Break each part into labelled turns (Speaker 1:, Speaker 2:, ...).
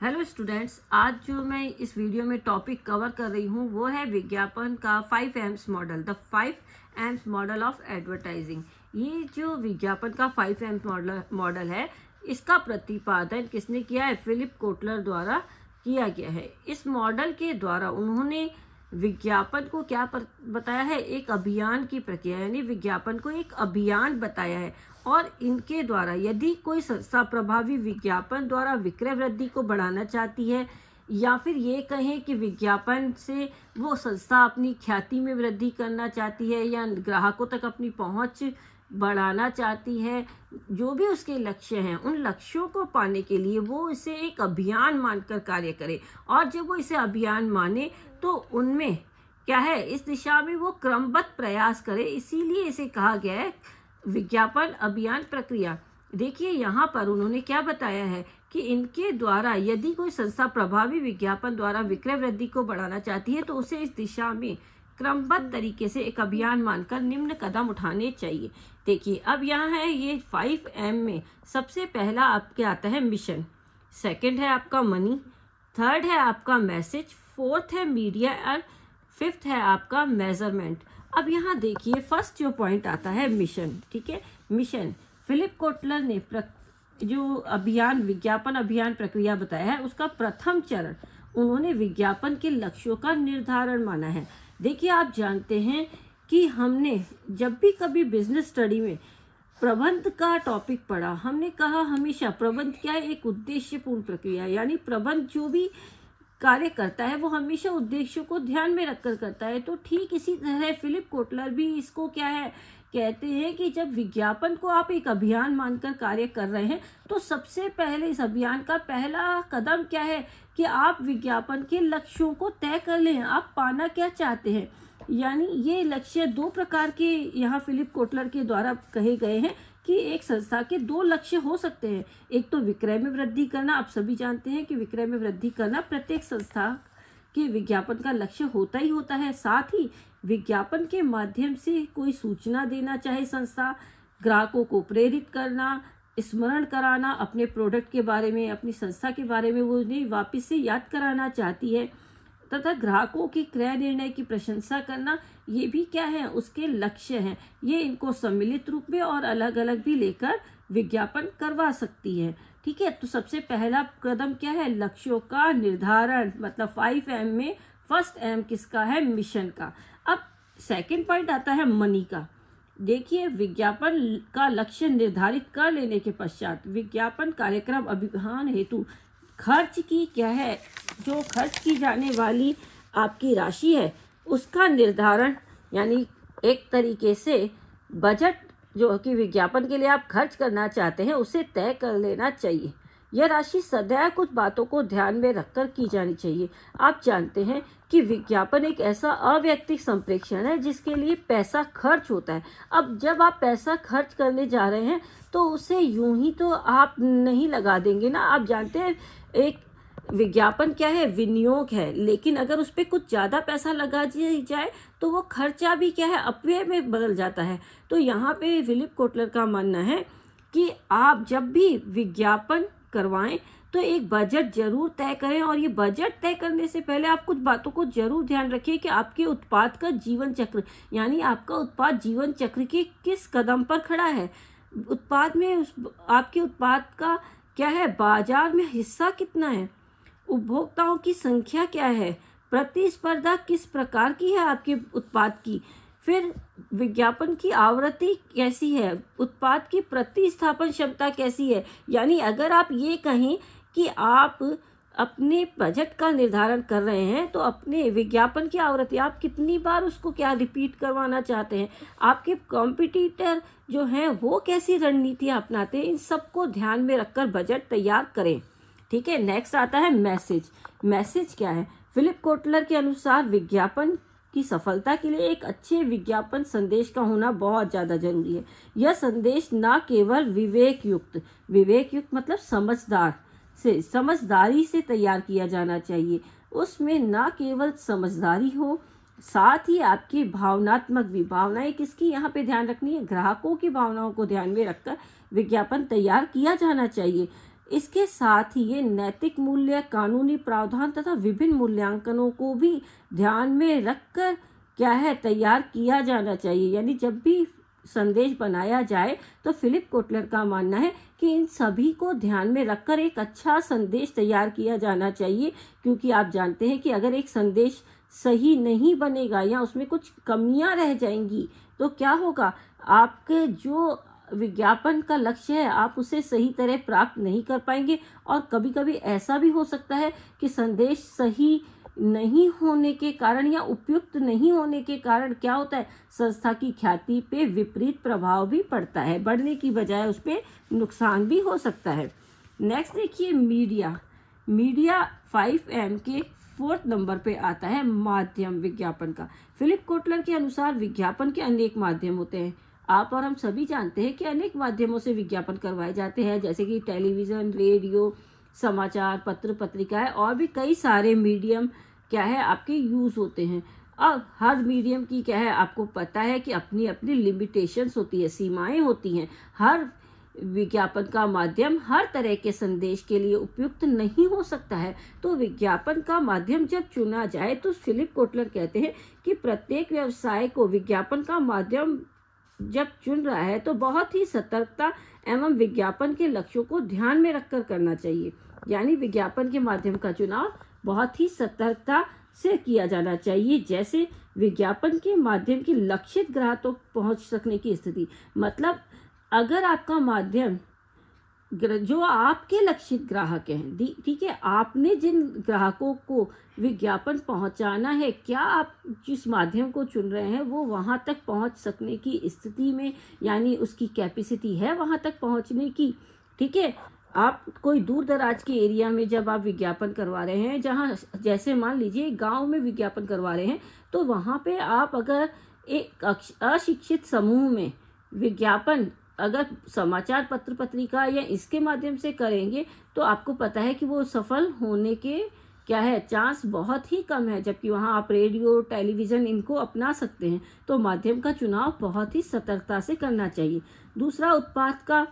Speaker 1: Hello students, आज जो मैं इस वीडियो में टॉपिक कवर कर रही हूँ वो है विज्ञापन का 5 AIIMS model, the 5 AIIMS model of advertising. ये जो विज्ञापन का 5 एम्स मॉडल है, इसका प्रतिपादन किसने किया है? फिलिप कोटलर द्वारा किया गया है। इस मॉडल के द्वारा उन्होंने विज्ञापन को क्या बताया है? एक अभियान की प्रक्रिया, यानी विज्ञापन को एक अभियान बताया है। और इनके द्वारा यदि कोई संस्था प्रभावी विज्ञापन द्वारा विक्रय वृद्धि को बढ़ाना चाहती है, या फिर ये कहें कि विज्ञापन से वो संस्था अपनी ख्याति में वृद्धि करना चाहती है या ग्राहकों तक अपनी पहुंच बढ़ाना चाहती है, जो भी उसके लक्ष्य हैं, उन लक्ष्यों को पाने के लिए वो इसे एक अभियान मानकर कार्य करे। और जब वो इसे अभियान माने तो उनमें क्या है, इस दिशा में वो क्रमबद्ध प्रयास करे। इसीलिए इसे कहा गया है विज्ञापन अभियान प्रक्रिया। देखिए यहाँ पर उन्होंने क्या बताया है कि इनके द्वारा यदि कोई संस्था प्रभावी विज्ञापन द्वारा विक्रय वृद्धि को बढ़ाना चाहती है तो उसे इस दिशा में क्रमबद्ध तरीके से एक अभियान मानकर निम्न कदम उठाने चाहिए। देखिए अब यहाँ है ये 5M में सबसे पहला आपके आता है मिशन, सेकंड है आपका मनी, थर्ड है आपका मैसेज, फोर्थ है मीडिया और फिफ्थ है आपका मेजरमेंट। अब यहाँ देखिए फर्स्ट जो पॉइंट आता है मिशन, ठीक है। मिशन फिलिप कोटलर ने जो अभियान विज्ञापन अभियान प्रक्रिया बताया है, उसका प्रथम चरण उन्होंने विज्ञापन के लक्ष्यों का निर्धारण माना है। देखिए आप जानते हैं कि हमने जब भी कभी बिजनेस स्टडी में प्रबंध का टॉपिक पढ़ा, हमने कहा हमेशा प्रबंध क्या है? एक उद्देश्यपूर्ण प्रक्रिया, यानी प्रबंध जो भी कार्य करता है वो हमेशा उद्देश्यों को ध्यान में रखकर करता है। तो ठीक इसी तरह फिलिप कोटलर भी इसको क्या है कहते हैं कि जब विज्ञापन को आप एक अभियान मानकर कार्य कर रहे हैं तो सबसे पहले इस अभियान का पहला कदम क्या है कि आप विज्ञापन के लक्ष्यों को तय कर लें। आप पाना क्या चाहते हैं, यानी ये लक्ष्य दो प्रकार के यहाँ फिलिप कोटलर के द्वारा कहे गए हैं कि एक संस्था के दो लक्ष्य हो सकते हैं। एक तो विक्रय में वृद्धि करना, आप सभी जानते हैं कि विक्रय में वृद्धि करना प्रत्येक संस्था के विज्ञापन का लक्ष्य होता ही होता है। साथ ही विज्ञापन के माध्यम से कोई सूचना देना चाहे संस्था, ग्राहकों को प्रेरित करना, स्मरण कराना अपने प्रोडक्ट के बारे में, अपनी संस्था के बारे में वो उन्हें वापस से याद कराना चाहती है, तथा ग्राहकों के क्रय निर्णय की प्रशंसा करना, ये भी क्या है उसके लक्ष्य हैं। ये इनको सम्मिलित रूप में और अलग अलग भी लेकर विज्ञापन करवा सकती है, ठीक है। तो सबसे पहला कदम क्या है? लक्ष्यों का निर्धारण, मतलब 5M में फर्स्ट M किसका है? मिशन का। अब सेकंड पॉइंट आता है मनी का। देखिए विज्ञापन का लक्ष्य निर्धारित कर लेने के पश्चात विज्ञापन कार्यक्रम अभियान हेतु खर्च की क्या है, जो खर्च की जाने वाली आपकी राशि है उसका निर्धारण, यानी एक तरीके से बजट जो कि विज्ञापन के लिए आप खर्च करना चाहते हैं उसे तय कर लेना चाहिए। यह राशि सदैव कुछ बातों को ध्यान में रखकर की जानी चाहिए। आप जानते हैं कि विज्ञापन एक ऐसा अवैयक्तिक संप्रेषण है जिसके लिए पैसा खर्च होता है। अब जब आप पैसा खर्च करने जा रहे हैं तो उसे यूं ही तो आप नहीं लगा देंगे ना। आप जानते हैं एक विज्ञापन क्या है? विनियोग है, लेकिन अगर उस पर कुछ ज़्यादा पैसा लगा जाए तो वो खर्चा भी क्या है? अपव्यय में बदल जाता है। तो यहाँ पे फिलिप कोटलर का मानना है कि आप जब भी विज्ञापन करवाएं तो एक बजट जरूर तय करें, और ये बजट तय करने से पहले आप कुछ बातों को जरूर ध्यान रखिए कि आपके उत्पाद का जीवन चक्र, यानी आपका उत्पाद जीवन चक्र के किस कदम पर खड़ा है। उत्पाद में आपके उत्पाद का क्या है? बाजार में हिस्सा कितना है, उपभोक्ताओं की संख्या क्या है, प्रतिस्पर्धा किस प्रकार की है आपके उत्पाद की, फिर विज्ञापन की आवृत्ति कैसी है, उत्पाद की प्रतिस्थापन क्षमता कैसी है। यानी अगर आप ये कहें कि आप अपने बजट का निर्धारण कर रहे हैं तो अपने विज्ञापन की आवृत्ति आप कितनी बार उसको क्या रिपीट करवाना चाहते हैं, आपके कॉम्पिटिटर जो हैं वो कैसी रणनीति अपनाते हैं, इन सबको ध्यान में रखकर बजट तैयार करें, ठीक है। नेक्स्ट आता है मैसेज। मैसेज क्या है? फिलिप कोटलर के अनुसार विज्ञापन की सफलता के लिए एक अच्छे विज्ञापन संदेश का होना बहुत ज़्यादा जरूरी है। यह संदेश न केवल विवेक युक्त मतलब समझदारी से तैयार किया जाना चाहिए। उसमें न केवल समझदारी हो, साथ ही आपकी भावनात्मक भी, भावनाएं किसकी यहाँ पे ध्यान रखनी है? ग्राहकों की भावनाओं को ध्यान में रखकर विज्ञापन तैयार किया जाना चाहिए। इसके साथ ही ये नैतिक मूल्य, कानूनी प्रावधान तथा विभिन्न मूल्यांकनों को भी ध्यान में रखकर क्या है तैयार किया जाना चाहिए। यानी जब भी संदेश बनाया जाए तो फिलिप कोटलर का मानना है कि इन सभी को ध्यान में रखकर एक अच्छा संदेश तैयार किया जाना चाहिए, क्योंकि आप जानते हैं कि अगर एक संदेश सही नहीं बनेगा या उसमें कुछ कमियां रह जाएंगी तो क्या होगा, आपके जो विज्ञापन का लक्ष्य है आप उसे सही तरह प्राप्त नहीं कर पाएंगे। और कभी कभी ऐसा भी हो सकता है कि संदेश सही नहीं होने के कारण या उपयुक्त नहीं होने के कारण क्या होता है, संस्था की ख्याति पे विपरीत प्रभाव भी पड़ता है, बढ़ने की बजाय उस पर नुकसान भी हो सकता है। नेक्स्ट देखिए मीडिया 5M के 4th नंबर पे आता है माध्यम विज्ञापन का। फिलिप कोटलर के अनुसार विज्ञापन के अनेक माध्यम होते हैं। आप और हम सभी जानते हैं कि अनेक माध्यमों से विज्ञापन करवाए जाते हैं, जैसे कि टेलीविज़न, रेडियो, समाचार पत्र, पत्रिकाएं और भी कई सारे मीडियम क्या है आपके यूज़ होते हैं। अब हर मीडियम की क्या है आपको पता है कि अपनी अपनी लिमिटेशंस होती है, सीमाएं होती हैं। हर विज्ञापन का माध्यम हर तरह के संदेश के लिए उपयुक्त नहीं हो सकता है। तो विज्ञापन का माध्यम जब चुना जाए तो फिलिप कोटलर कहते हैं कि प्रत्येक व्यवसाय को विज्ञापन का माध्यम जब चुन रहा है तो बहुत ही सतर्कता एवं विज्ञापन के लक्ष्यों को ध्यान में रखकर करना चाहिए। यानी विज्ञापन के माध्यम का चुनाव बहुत ही सतर्कता से किया जाना चाहिए। जैसे विज्ञापन के माध्यम की लक्षित ग्राहक तक पहुंच सकने की स्थिति, मतलब अगर आपका माध्यम जो आपके लक्षित ग्राहक हैं, ठीक है, आपने जिन ग्राहकों को विज्ञापन पहुंचाना है, क्या आप जिस माध्यम को चुन रहे हैं वो वहां तक पहुंच सकने की स्थिति में, यानी उसकी कैपेसिटी है वहां तक पहुंचने की। ठीक है, आप कोई दूर दराज के एरिया में जब आप विज्ञापन करवा रहे हैं, जहां जैसे मान लीजिए गांव में विज्ञापन करवा रहे हैं, तो वहां पे आप अगर एक अशिक्षित समूह में विज्ञापन अगर समाचार पत्र पत्रिका या इसके माध्यम से करेंगे तो आपको पता है कि वो सफल होने के क्या है चांस बहुत ही कम है, जबकि वहाँ आप रेडियो, टेलीविज़न इनको अपना सकते हैं। तो माध्यम का चुनाव बहुत ही सतर्कता से करना चाहिए। दूसरा, उत्पाद का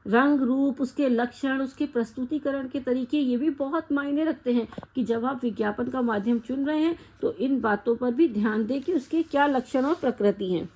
Speaker 1: रंग रूप, उसके लक्षण, उसके प्रस्तुतिकरण के तरीके, ये भी बहुत मायने रखते हैं कि जब आप विज्ञापन का माध्यम चुन रहे हैं तो इन बातों पर भी ध्यान दें कि उसके क्या लक्षण और प्रकृति हैं।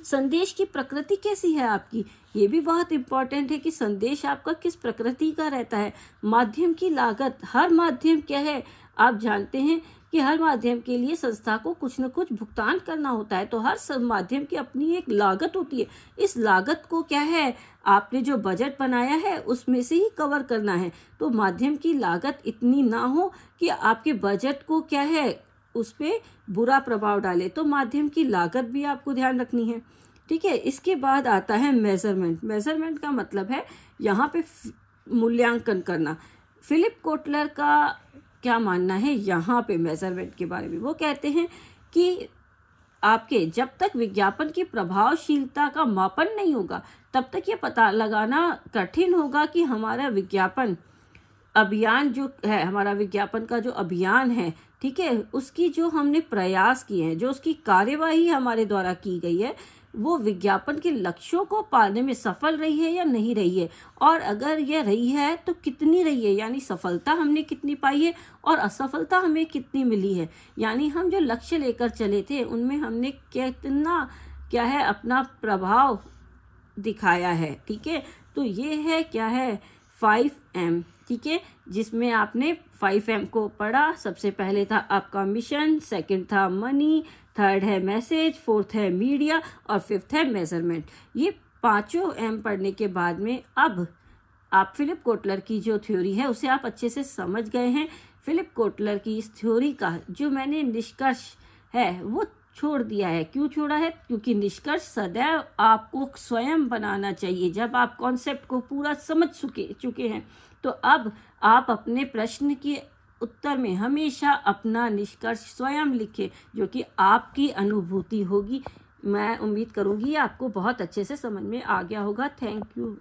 Speaker 1: संदेश की प्रकृति कैसी है आपकी, ये भी बहुत इम्पोर्टेंट है कि संदेश आपका किस प्रकृति का रहता है। माध्यम की लागत, हर माध्यम क्या है आप जानते हैं कि हर माध्यम के लिए संस्था को कुछ न कुछ भुगतान करना होता है, तो हर माध्यम की अपनी एक लागत होती है। इस लागत को क्या है आपने जो बजट बनाया है उसमें से ही कवर करना है। तो माध्यम की लागत इतनी ना हो कि आपके बजट को क्या है उस पर बुरा प्रभाव डाले, तो माध्यम की लागत भी आपको ध्यान रखनी है। ठीक है, इसके बाद आता है मेजरमेंट का मतलब है यहाँ पे मूल्यांकन करना। फिलिप कोटलर का क्या मानना है यहाँ पे मेजरमेंट के बारे में, वो कहते हैं कि आपके जब तक विज्ञापन की प्रभावशीलता का मापन नहीं होगा तब तक ये पता लगाना कठिन होगा कि हमारा विज्ञापन अभियान जो है, हमारा विज्ञापन का जो अभियान है, ठीक है, उसकी जो हमने प्रयास किए हैं, जो उसकी कार्यवाही हमारे द्वारा की गई है, वो विज्ञापन के लक्ष्यों को पाने में सफल रही है या नहीं रही है, और अगर यह रही है तो कितनी रही है, यानी सफलता हमने कितनी पाई है और असफलता हमें कितनी मिली है। यानी हम जो लक्ष्य लेकर चले थे उनमें हमने कितना क्या है अपना प्रभाव दिखाया है। ठीक है, तो ये है क्या है 5M, ठीक है, जिसमें आपने 5M को पढ़ा। सबसे पहले था आपका मिशन, सेकंड था मनी, थर्ड है मैसेज, फोर्थ है मीडिया और फिफ्थ है मेजरमेंट। ये पांचों M पढ़ने के बाद में अब आप फिलिप कोटलर की जो थ्योरी है उसे आप अच्छे से समझ गए हैं। फिलिप कोटलर की इस थ्योरी का जो मैंने निष्कर्ष है वो छोड़ दिया है। क्यों छोड़ा है? क्योंकि निष्कर्ष सदैव आपको स्वयं बनाना चाहिए। जब आप कॉन्सेप्ट को पूरा समझ चुके हैं तो अब आप अपने प्रश्न के उत्तर में हमेशा अपना निष्कर्ष स्वयं लिखें, जो कि आपकी अनुभूति होगी। मैं उम्मीद करूँगी आपको बहुत अच्छे से समझ में आ गया होगा। Thank you.